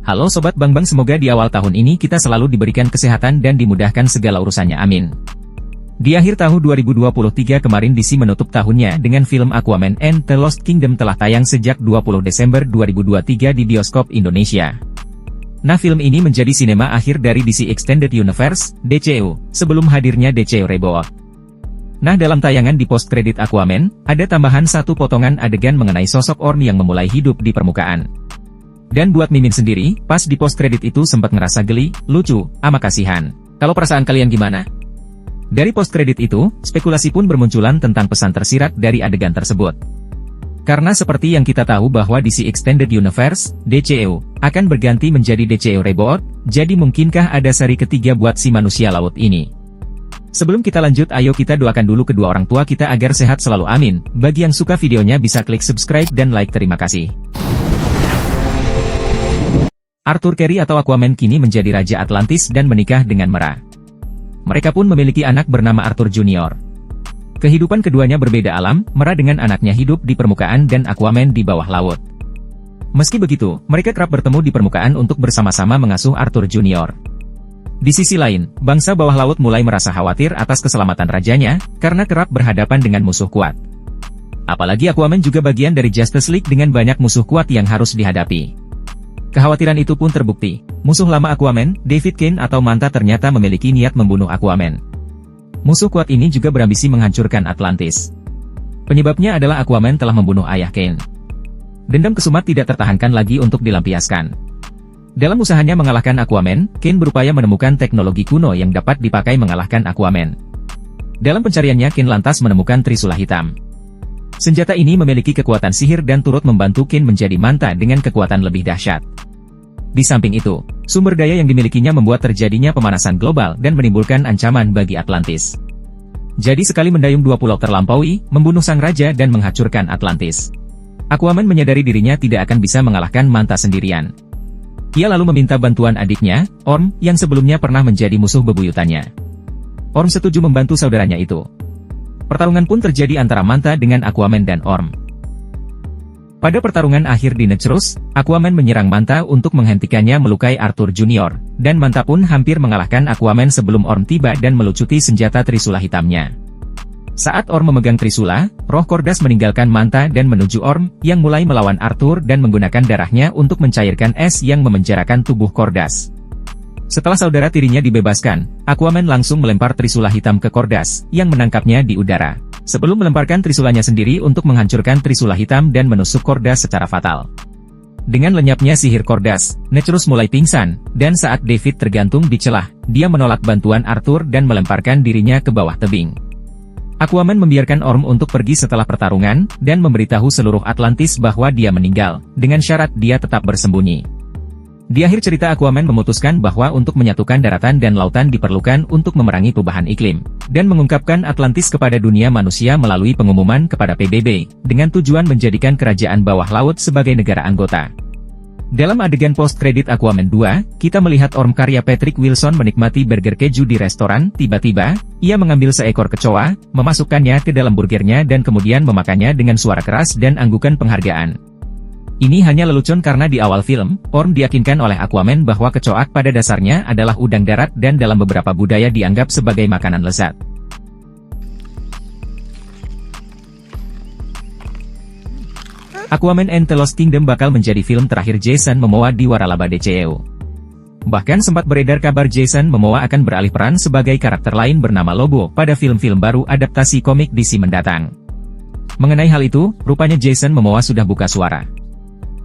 Halo Sobat Bangbang, semoga di awal tahun ini kita selalu diberikan kesehatan dan dimudahkan segala urusannya, amin. Di akhir tahun 2023 kemarin DC menutup tahunnya dengan film Aquaman and the Lost Kingdom telah tayang sejak 20 Desember 2023 di bioskop Indonesia. Nah, film ini menjadi sinema akhir dari DC Extended Universe, DCU, sebelum hadirnya DCU Reboot. Nah, dalam tayangan di post-kredit Aquaman, ada tambahan satu potongan adegan mengenai sosok Orm yang memulai hidup di permukaan. Dan buat Mimin sendiri, pas di post-kredit itu sempat ngerasa geli, lucu, ama kasihan. Kalau perasaan kalian gimana? Dari post-kredit itu, spekulasi pun bermunculan tentang pesan tersirat dari adegan tersebut. Karena seperti yang kita tahu bahwa DC Extended Universe, DCU, akan berganti menjadi DCU Reboot, jadi mungkinkah ada seri ketiga buat si manusia laut ini? Sebelum kita lanjut, ayo kita doakan dulu kedua orang tua kita agar sehat selalu, amin. Bagi yang suka videonya bisa klik subscribe dan like, terima kasih. Arthur Curry atau Aquaman kini menjadi Raja Atlantis dan menikah dengan Mera. Mereka pun memiliki anak bernama Arthur Junior. Kehidupan keduanya berbeda alam, Mera dengan anaknya hidup di permukaan dan Aquaman di bawah laut. Meski begitu, mereka kerap bertemu di permukaan untuk bersama-sama mengasuh Arthur Junior. Di sisi lain, bangsa bawah laut mulai merasa khawatir atas keselamatan rajanya, karena kerap berhadapan dengan musuh kuat. Apalagi Aquaman juga bagian dari Justice League dengan banyak musuh kuat yang harus dihadapi. Kekhawatiran itu pun terbukti. Musuh lama Aquaman, David Cain atau Manta ternyata memiliki niat membunuh Aquaman. Musuh kuat ini juga berambisi menghancurkan Atlantis. Penyebabnya adalah Aquaman telah membunuh ayah Cain. Dendam kesumat tidak tertahankan lagi untuk dilampiaskan. Dalam usahanya mengalahkan Aquaman, Cain berupaya menemukan teknologi kuno yang dapat dipakai mengalahkan Aquaman. Dalam pencariannya, Cain lantas menemukan Trisula Hitam. Senjata ini memiliki kekuatan sihir dan turut membantu Cain menjadi Manta dengan kekuatan lebih dahsyat. Di samping itu, sumber daya yang dimilikinya membuat terjadinya pemanasan global dan menimbulkan ancaman bagi Atlantis. Jadi sekali mendayung dua pulau terlampaui, membunuh sang raja dan menghancurkan Atlantis. Aquaman menyadari dirinya tidak akan bisa mengalahkan Manta sendirian. Ia lalu meminta bantuan adiknya, Orm, yang sebelumnya pernah menjadi musuh bebuyutannya. Orm setuju membantu saudaranya itu. Pertarungan pun terjadi antara Manta dengan Aquaman dan Orm. Pada pertarungan akhir di Necrus, Aquaman menyerang Manta untuk menghentikannya melukai Arthur Junior, dan Manta pun hampir mengalahkan Aquaman sebelum Orm tiba dan melucuti senjata Trisula hitamnya. Saat Orm memegang Trisula, roh Kordas meninggalkan Manta dan menuju Orm, yang mulai melawan Arthur dan menggunakan darahnya untuk mencairkan es yang memenjarakan tubuh Kordas. Setelah saudara tirinya dibebaskan, Aquaman langsung melempar Trisula hitam ke Kordas, yang menangkapnya di udara. Sebelum melemparkan Trisulanya sendiri untuk menghancurkan Trisula hitam dan menusuk Kordas secara fatal. Dengan lenyapnya sihir Kordas, Necrus mulai pingsan, dan saat David tergantung di celah, dia menolak bantuan Arthur dan melemparkan dirinya ke bawah tebing. Aquaman membiarkan Orm untuk pergi setelah pertarungan, dan memberitahu seluruh Atlantis bahwa dia meninggal, dengan syarat dia tetap bersembunyi. Di akhir cerita, Aquaman memutuskan bahwa untuk menyatukan daratan dan lautan diperlukan untuk memerangi perubahan iklim, dan mengungkapkan Atlantis kepada dunia manusia melalui pengumuman kepada PBB, dengan tujuan menjadikan kerajaan bawah laut sebagai negara anggota. Dalam adegan post-kredit Aquaman 2, kita melihat Orm karya Patrick Wilson menikmati burger keju di restoran. Tiba-tiba, ia mengambil seekor kecoa, memasukkannya ke dalam burgernya dan kemudian memakannya dengan suara keras dan anggukan penghargaan. Ini hanya lelucon karena di awal film, Orm diyakinkan oleh Aquaman bahwa kecoak pada dasarnya adalah udang darat dan dalam beberapa budaya dianggap sebagai makanan lezat. Aquaman and the Lost Kingdom bakal menjadi film terakhir Jason Momoa di waralaba DCU. Bahkan sempat beredar kabar Jason Momoa akan beralih peran sebagai karakter lain bernama Lobo pada film-film baru adaptasi komik DC mendatang. Mengenai hal itu, rupanya Jason Momoa sudah buka suara.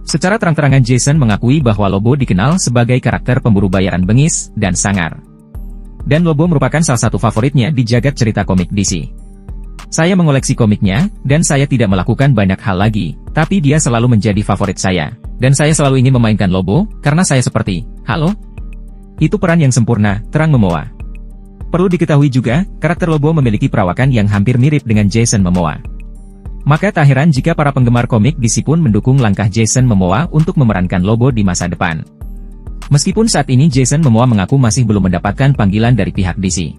Secara terang-terangan Jason mengakui bahwa Lobo dikenal sebagai karakter pemburu bayaran bengis dan sangar. Dan Lobo merupakan salah satu favoritnya di jagat cerita komik DC. Saya mengoleksi komiknya, dan saya tidak melakukan banyak hal lagi, tapi dia selalu menjadi favorit saya. Dan saya selalu ingin memainkan Lobo, karena saya seperti, halo? Itu peran yang sempurna, terang Momoa. Perlu diketahui juga, karakter Lobo memiliki perawakan yang hampir mirip dengan Jason Momoa. Maka tak heran jika para penggemar komik DC pun mendukung langkah Jason Momoa untuk memerankan Lobo di masa depan. Meskipun saat ini Jason Momoa mengaku masih belum mendapatkan panggilan dari pihak DC.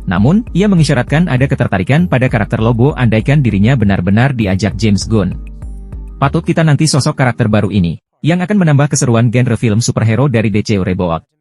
Namun, ia mengisyaratkan ada ketertarikan pada karakter Lobo andaikan dirinya benar-benar diajak James Gunn. Patut kita nanti sosok karakter baru ini. yang akan menambah keseruan genre film superhero dari DC Reboot.